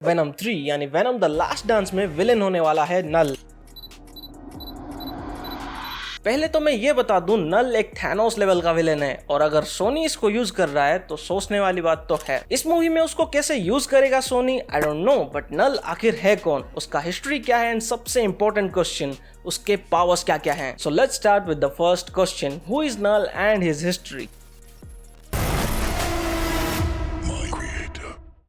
Venom 3 यानी venom the last dance में villain होने वाला है नल। पहले तो मैं ये बता दूं, नल एक थैनोस लेवल का विलेन है और अगर सोनी इसको यूज कर रहा है तो सोचने वाली बात तो है। इस मूवी में उसको कैसे यूज करेगा Sony, I don't know, but null आखिर है कौन, उसका हिस्ट्री क्या है एंड सबसे इंपॉर्टेंट क्वेश्चन, उसके पावर्स क्या क्या हैं। So let's start with the first question, who is Null and his history.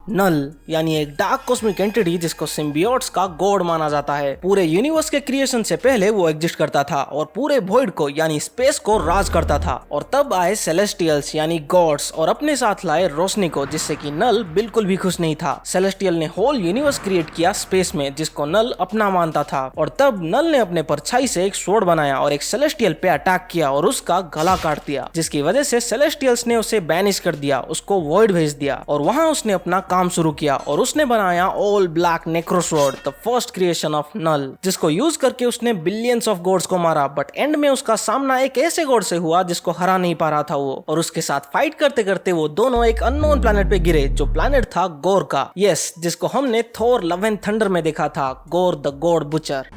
Null यानी एक डार्क कॉस्मिक एंटिटी जिसको सिम्बियोट्स का गॉड माना जाता है। पूरे यूनिवर्स के क्रिएशन से पहले वो एग्जिस्ट करता था और पूरे वॉइड को यानी स्पेस को राज करता था। और तब आए सेलेस्टियल्स यानी गॉड्स और अपने साथ लाए रोशनी को, जिससे कि नल बिल्कुल भी खुश नहीं था। सेलेस्टियल ने होल यूनिवर्स क्रिएट किया स्पेस में, जिसको नल अपना मानता था। और तब नल ने अपने परछाई से एक स्वॉर्ड बनाया और एक सेलेस्टियल पे अटैक किया और उसका गला काट दिया, जिसकी वजह से सेलेस्टियल्स ने उसे बैनिश कर दिया, उसको वॉइड भेज दिया और वहां उसने अपना काम शुरू किया और उसने बनाया all black necrosword, the first creation of Null, जिसको यूज करके उसने बिलियंस ऑफ गॉड्स को मारा। बट एंड में उसका सामना एक ऐसे गॉड से हुआ जिसको हरा नहीं पा रहा था वो, और उसके साथ फाइट करते करते वो दोनों एक अननोन प्लैनेट पे गिरे, जो प्लैनेट था गोर का। यस, जिसको हमने थोर लव एंड थंडर में देखा था, गोर द गॉड बुचर।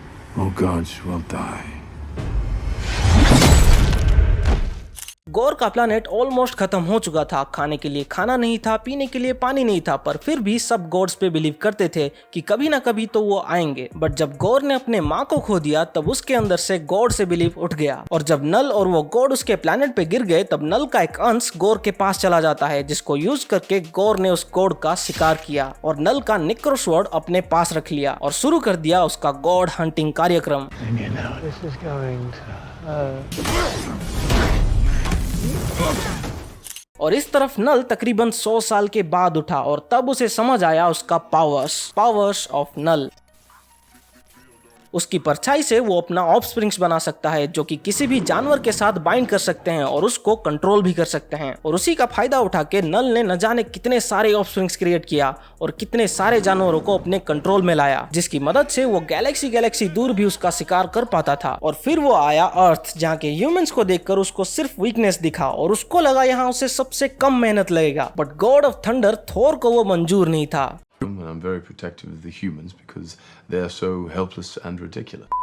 गोर का प्लैनेट ऑलमोस्ट खत्म हो चुका था, खाने के लिए खाना नहीं था, पीने के लिए पानी नहीं था, पर फिर भी सब गॉड्स पे बिलीव करते थे कि कभी ना कभी तो वो आएंगे। बट जब गोर ने अपने माँ को खो दिया तब उसके अंदर से गॉड से बिलीव उठ गया, और जब नल और वो गॉड उसके प्लैनेट पे गिर गए तब नल का एक अंश गोर के पास चला जाता है, जिसको यूज करके गोर ने उस गॉड का शिकार किया और नल का नेक्रोस्वॉर्ड अपने पास रख लिया और शुरू कर दिया उसका गॉड हंटिंग कार्यक्रम। और इस तरफ नल तकरीबन 100 साल के बाद उठा और तब उसे समझ आया उसका पावर्स ऑफ नल। उसकी परछाई से वो अपना ऑफस्प्रिंग्स बना सकता है, जो कि किसी भी जानवर के साथ बाइंड कर सकते हैं और उसको कंट्रोल भी कर सकते हैं। और उसी का फायदा उठा के नल ने न जाने कितने सारे ऑफस्प्रिंग्स क्रिएट किया और कितने सारे जानवरों को अपने कंट्रोल में लाया, जिसकी मदद से वो गैलेक्सी दूर भी उसका शिकार कर पाता था। और फिर वो आया अर्थ, जहाँ के ह्यूमंस को देखकर उसको सिर्फ वीकनेस दिखा और उसको लगा यहाँ उसे सबसे कम मेहनत लगेगा। बट गॉड ऑफ थंडर थोर को वो मंजूर नहीं था। I'm very protective of the humans because they are so helpless and ridiculous.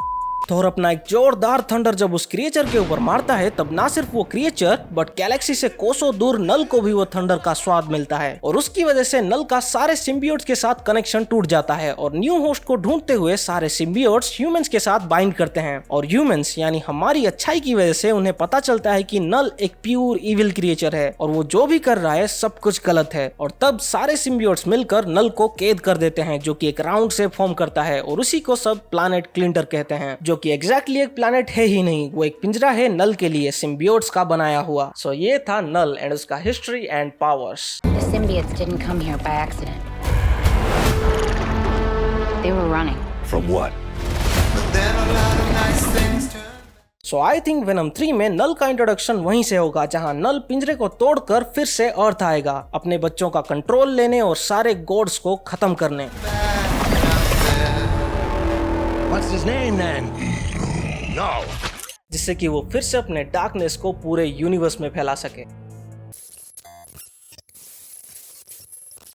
थोर अपना एक जोरदार थंडर जब उस क्रिएचर के ऊपर मारता है तब ना सिर्फ वो क्रिएचर बट गैलेक्सी से कोसों दूर नल को भी वो थंडर का स्वाद मिलता है, और उसकी वजह से नल का सारे सिम्बियोट्स के साथ कनेक्शन टूट जाता है और न्यू होस्ट को ढूंढते हुए सारे सिम्बियोट्स ह्यूमंस के साथ बाइंड करते हैं। और ह्यूमंस यानी हमारी अच्छाई की वजह से उन्हें पता चलता है कि नल एक प्योर इविल क्रिएचर है और वो जो भी कर रहा है सब कुछ गलत है। और तब सारे सिम्बियोट्स मिलकर नल को कैद कर देते हैं, जो कि एक राउंड शेप फॉर्म करता है, और उसी को सब प्लैनेट क्लिंटर कहते हैं, जो कि एग्जैक्टली एक प्लैनेट है ही नहीं, वो एक पिंजरा है नल के लिए सिम्बियोट्स का बनाया हुआ। सो ये था नल एंड उसका history and powers. The symbiotes didn't come here by accident. They were running. From what? So I think venom 3 में नल का इंट्रोडक्शन वहीं से होगा, जहां नल पिंजरे को तोड़कर फिर से अर्थ आएगा अपने बच्चों का कंट्रोल लेने और सारे गॉड्स को खत्म करने। What's his name then? No. जिससे कि वो फिर से अपने डार्कनेस को पूरे यूनिवर्स में फैला सके।